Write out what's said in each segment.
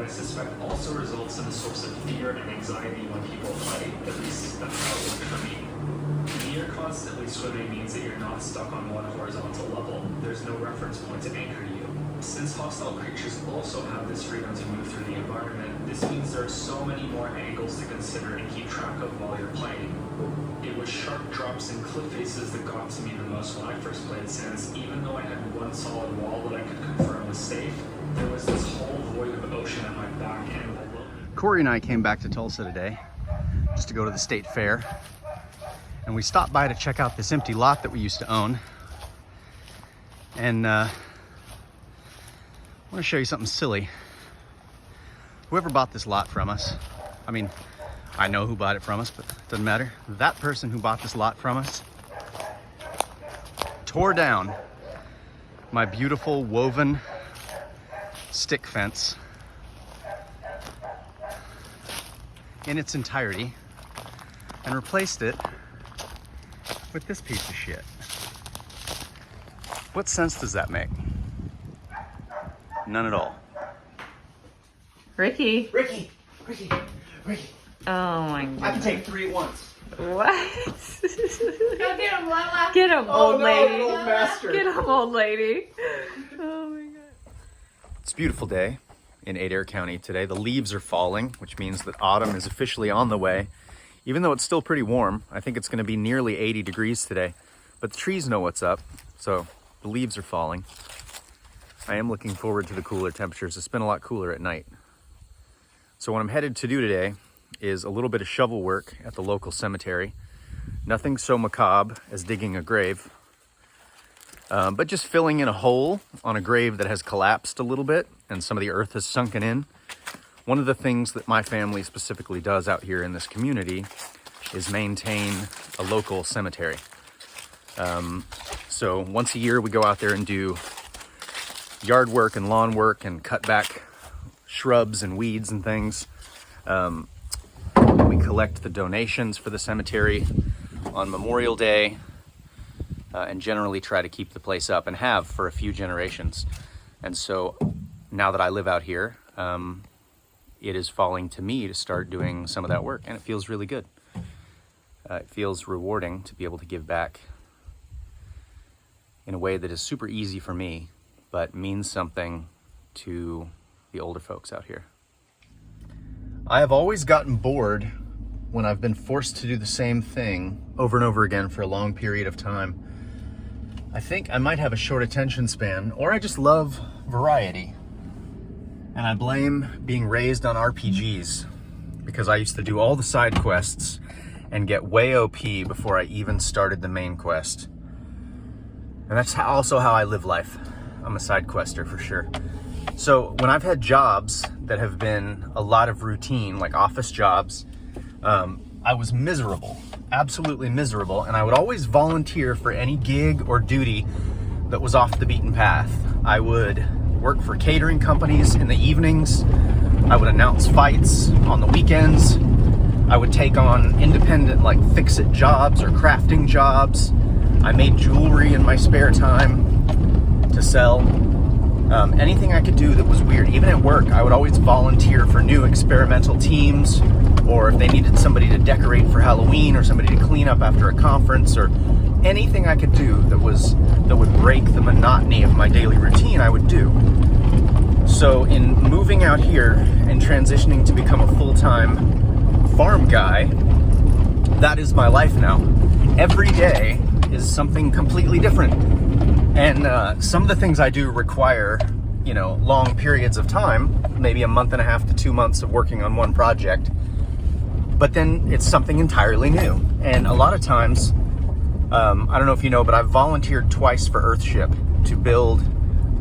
suspect also results in a source of fear and anxiety when people play. At least that's how it worked for me. Near constantly swimming means that you're not stuck on one horizontal level. There's no reference point to anchor you. Since hostile creatures also have this freedom to move through the environment, this means there are so many more angles to consider and keep track of while you're playing. It was sharp drops and cliff faces that got to me the most when I first played, since even though I had one solid wall that I could confirm was safe, there was this whole void of ocean at my back and below. Corey and I came back to Tulsa today just to go to the state fair, and we stopped by to check out this empty lot that we used to own. And I want to show you something silly. Whoever bought this lot from us, I mean, I know who bought it from us, but it doesn't matter. That person who bought this lot from us tore down my beautiful woven stick fence in its entirety and replaced it with this piece of shit. What sense does that make? None at all. Ricky. Ricky! Oh my god. I can take 3 at once. What? Go get him, Lala. Get him, old lady. Old master. Get him, old lady. Oh my god. It's a beautiful day in Adair County today. The leaves are falling, which means that autumn is officially on the way. Even though it's still pretty warm, I think it's going to be nearly 80 degrees today. But the trees know what's up, so the leaves are falling. I am looking forward to the cooler temperatures. It's been a lot cooler at night. So what I'm headed to do today is a little bit of shovel work at the local cemetery. Nothing so macabre as digging a grave, but just filling in a hole on a grave that has collapsed a little bit and some of the earth has sunken in. One of the things that my family specifically does out here in this community is maintain a local cemetery. So once a year we go out there and do yard work and lawn work and cut back shrubs and weeds and things. We collect the donations for the cemetery on Memorial Day and generally try to keep the place up, and have for a few generations. And so now that I live out here, it is falling to me to start doing some of that work, and it feels really good. It feels rewarding to be able to give back in a way that is super easy for me, but means something to the older folks out here. I have always gotten bored when I've been forced to do the same thing over and over again for a long period of time. I think I might have a short attention span, or I just love variety. And I blame being raised on RPGs, because I used to do all the side quests and get way OP before I even started the main quest. And that's also how I live life. I'm a side quester for sure. So when I've had jobs that have been a lot of routine, like office jobs, I was miserable, absolutely miserable. And I would always volunteer for any gig or duty that was off the beaten path. I would work for catering companies in the evenings. I would announce fights on the weekends. I would take on independent, like, fix-it jobs or crafting jobs. I made jewelry in my spare time to sell. Anything I could do that was weird. Even at work, I would always volunteer for new experimental teams, or if they needed somebody to decorate for Halloween, or somebody to clean up after a conference, or anything I could do that would break the monotony of my daily routine, I would do. So in moving out here and transitioning to become a full-time farm guy, that is my life now. Every day is something completely different. And some of the things I do require, long periods of time, maybe a month and a half to 2 months of working on one project. But then it's something entirely new. And a lot of times, I don't know if you know, but I've volunteered twice for Earthship to build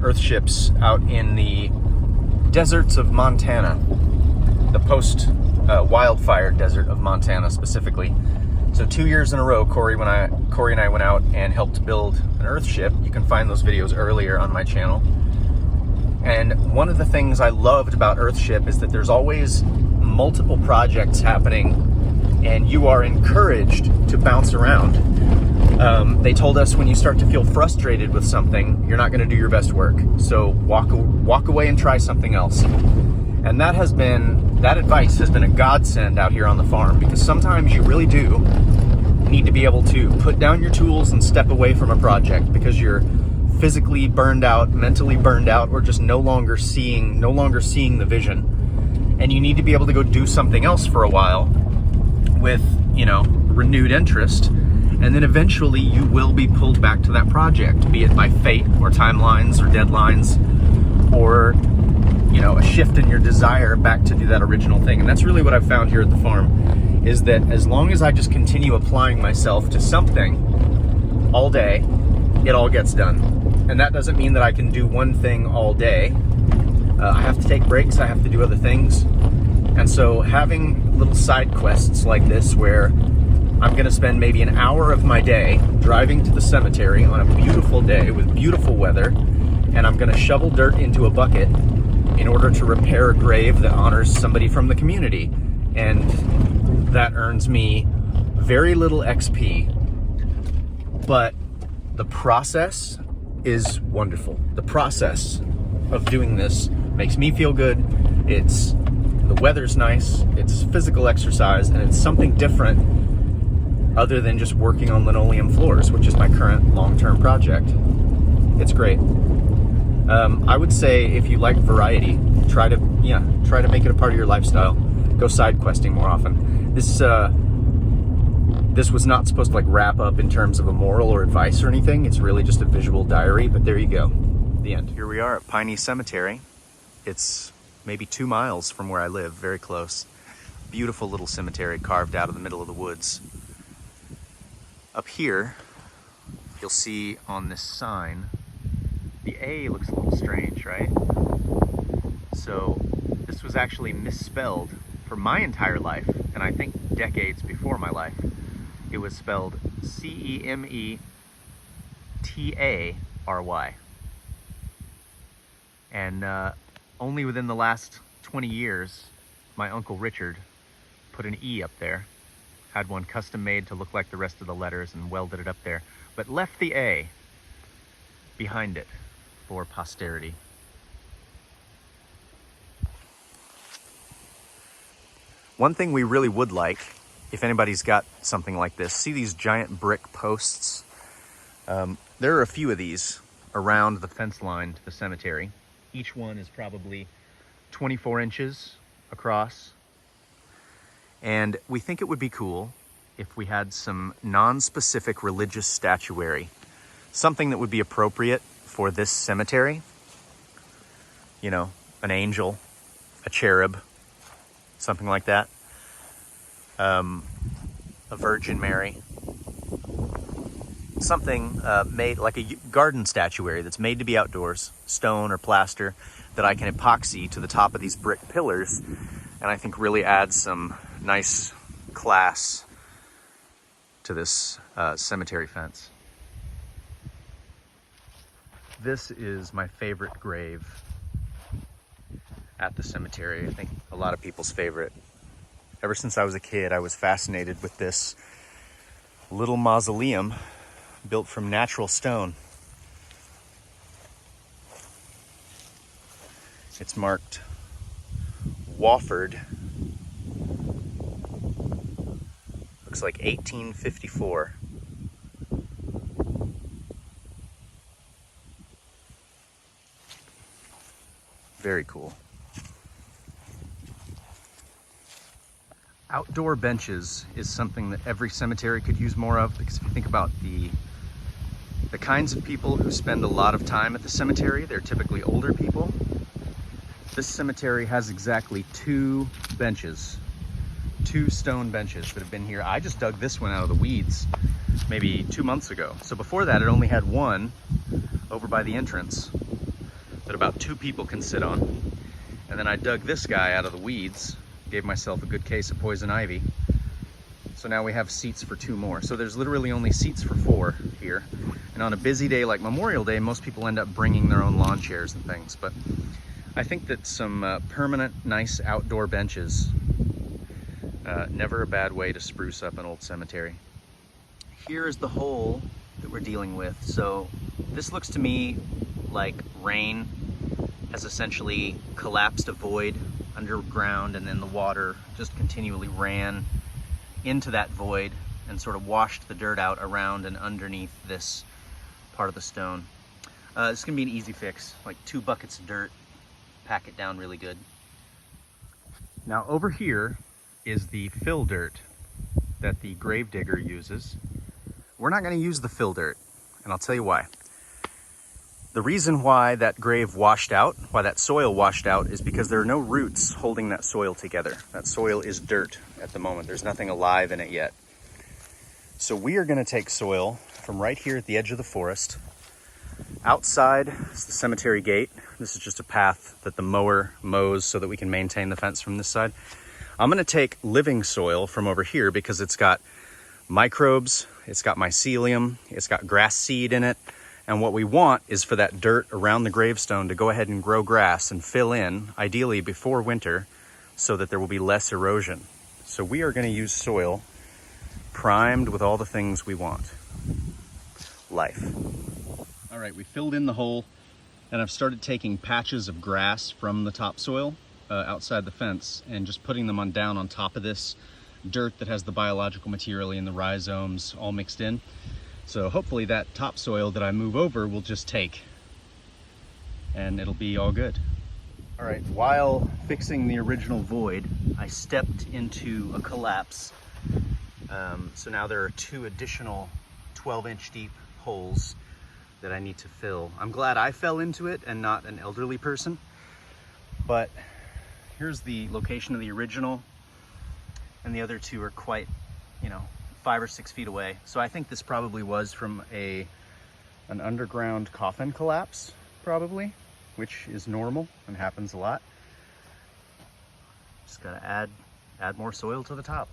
Earthships out in the deserts of Montana, the post-wildfire desert of Montana specifically. So 2 years in a row, Corey and I went out and helped build an Earthship. You can find those videos earlier on my channel. And one of the things I loved about Earthship is that there's always multiple projects happening, and you are encouraged to bounce around. They told us when you start to feel frustrated with something, you're not going to do your best work. So walk away and try something else. And And that advice has been a godsend out here on the farm, because sometimes you really do need to be able to put down your tools and step away from a project because you're physically burned out, mentally burned out, or just no longer seeing the vision. And you need to be able to go do something else for a while with, renewed interest. And then eventually you will be pulled back to that project, be it by fate or timelines or deadlines, or a shift in your desire back to do that original thing. And that's really what I've found here at the farm, is that as long as I just continue applying myself to something all day, it all gets done. And that doesn't mean that I can do one thing all day. I have to take breaks, I have to do other things. And so having little side quests like this, where I'm gonna spend maybe an hour of my day driving to the cemetery on a beautiful day with beautiful weather, and I'm gonna shovel dirt into a bucket in order to repair a grave that honors somebody from the community. And that earns me very little XP, but the process is wonderful. The process of doing this makes me feel good. The weather's nice, it's physical exercise, and it's something different other than just working on linoleum floors, which is my current long-term project. It's great. I would say if you like variety, try to make it a part of your lifestyle. Go side questing more often. This was not supposed to wrap up in terms of a moral or advice or anything. It's really just a visual diary, but there you go. The end. Here we are at Piney Cemetery. It's maybe 2 miles from where I live, very close. Beautiful little cemetery carved out of the middle of the woods. Up here, you'll see on this sign, the A looks a little strange, right? So this was actually misspelled for my entire life, and I think decades before my life. It was spelled Cemetary. And only within the last 20 years, my Uncle Richard put an E up there, had one custom made to look like the rest of the letters and welded it up there, but left the A behind it for posterity. One thing we really would like, if anybody's got something like this, see these giant brick posts? There are a few of these around the fence line to the cemetery. Each one is probably 24 inches across. And we think it would be cool if we had some non-specific religious statuary, something that would be appropriate for this cemetery. An angel, a cherub, something like that. A Virgin Mary. Something made like a garden statuary that's made to be outdoors, stone or plaster, that I can epoxy to the top of these brick pillars, and I think really adds some nice class to this cemetery fence. This is my favorite grave at the cemetery. I think a lot of people's favorite. Ever since I was a kid, I was fascinated with this little mausoleum built from natural stone. It's marked Wofford. Looks like 1854. Very cool. Outdoor benches is something that every cemetery could use more of, because if you think about the kinds of people who spend a lot of time at the cemetery, they're typically older people. This cemetery has exactly 2 benches, 2 stone benches that have been here. I just dug this one out of the weeds maybe 2 months ago. So before that, it only had one over by the entrance that about 2 people can sit on. And then I dug this guy out of the weeds, gave myself a good case of poison ivy. So now we have seats for 2 more. So there's literally only seats for 4 here. And on a busy day like Memorial Day, most people end up bringing their own lawn chairs and things. But I think that some permanent, nice outdoor benches, never a bad way to spruce up an old cemetery. Here is the hole that we're dealing with. So this looks to me like rain has essentially collapsed a void underground, and then the water just continually ran into that void and sort of washed the dirt out around and underneath this part of the stone. It's gonna be an easy fix, like 2 buckets of dirt, pack it down really good. Now over here is the fill dirt that the grave digger uses. We're not gonna use the fill dirt, and I'll tell you why. The reason why that grave washed out, why that soil washed out, is because there are no roots holding that soil together. That soil is dirt at the moment. There's nothing alive in it yet. So we are gonna take soil from right here at the edge of the forest. Outside is the cemetery gate. This is just a path that the mower mows so that we can maintain the fence from this side. I'm gonna take living soil from over here because it's got microbes, it's got mycelium, it's got grass seed in it. And what we want is for that dirt around the gravestone to go ahead and grow grass and fill in, ideally before winter, so that there will be less erosion. So we are gonna use soil primed with all the things we want. Life. All right, we filled in the hole, and I've started taking patches of grass from the topsoil outside the fence and just putting them down on top of this dirt that has the biological material and the rhizomes all mixed in. So hopefully that topsoil that I move over will just take, and it'll be all good. All right, while fixing the original void, I stepped into a collapse. So now there are 2 additional 12-inch deep holes that I need to fill. I'm glad I fell into it and not an elderly person, but here's the location of the original, and the other 2 are quite, 5 or 6 feet away. So I think this probably was from an underground coffin collapse, probably, which is normal and happens a lot. Just gotta add more soil to the top.